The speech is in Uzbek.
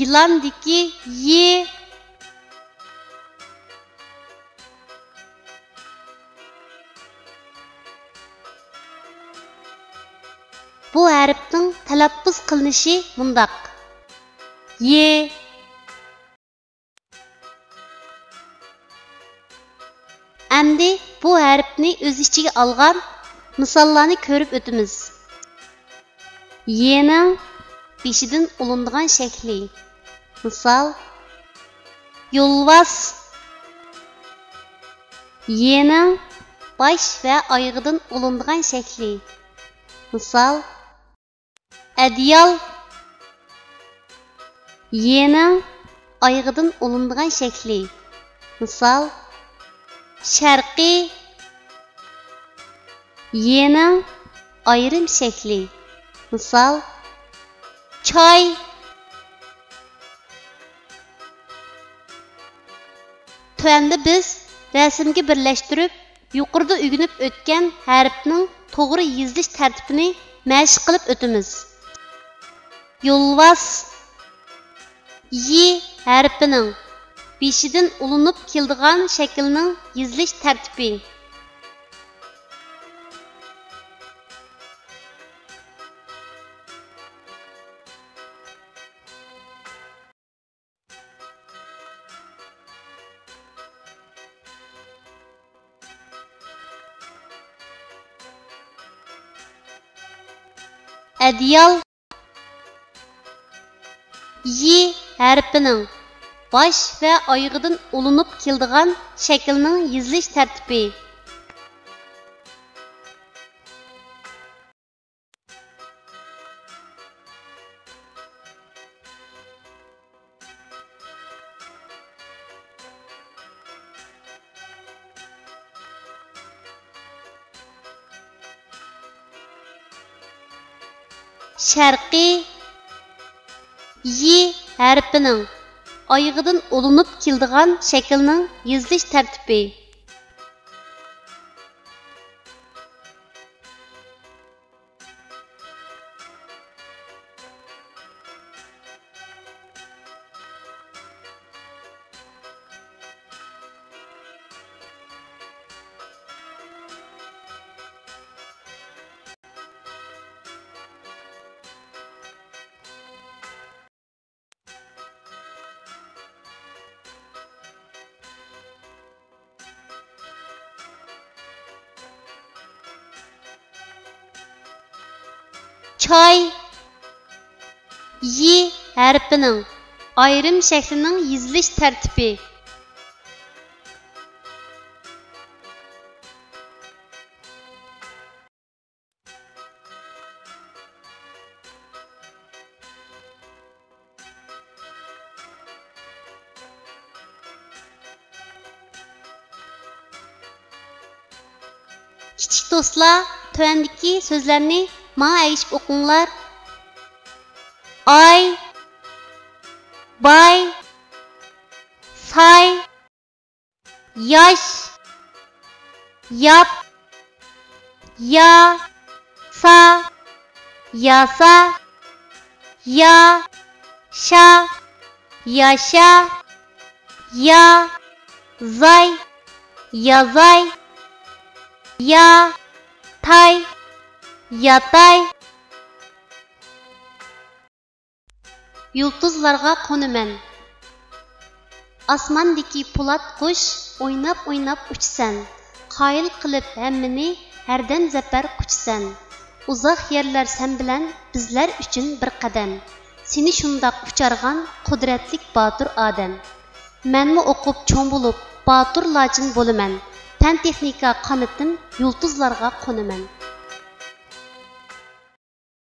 Yılandaki Y. Bu harfning talaffuz qilinishi mundaq. Y. Endi bu harfni o'z ichiga olgan misollarni ko'rib o'tamiz. Y'ning beshidan ulindigan shakli. Misol: yo'lvas. Y'ning bosh va oyog'idan ulindigan shakli. Misol: adyal. Y'ning oyog'idan ulindigan shakli. Misol: sharqiy. Y'ning ayrim shakli. Misol: choy. Tuanda biz rasmga birlashtirib, yuqorida o'rganib o'tgan harfning to'g'ri yozilish tartibini mashq qilib o'tamiz. Yo'lvas. Y harfining beshidan ulinib keladigan shaklning yozilish tartibi. Adyal. Y harfining bosh va oyog'idan ulinib keladigan shaklning yozilish tartibi. Sharqiy. Y harfining oyog'idan ulinib keladigan shaklning yozilish tartibi. Choy. Y harfining ayrim shaklining yozilish tartibi. Kichik do'stlar, tuandagi so'zlarni manga ayishib o'qinglar. Ay, bay, say, yash, yap, ya, sa, yasa, ya, sha, yasha, ya, zay, yazay, ya, tay, yatay. Yulduzlarga qo'naman. Osmondagi po'lat qush o'ynab uchsan. Qoyil qilib hammani hardam zafar quchsan. Uzoq yerlar sen bilan bizlar uchun bir qadam. Seni shundoq uchargan qudratli botir odam. Menmi o'qib cho'ng bo'lib botir lochin bo'laman. Fan texnika qanotim yulduzlarga qo'naman.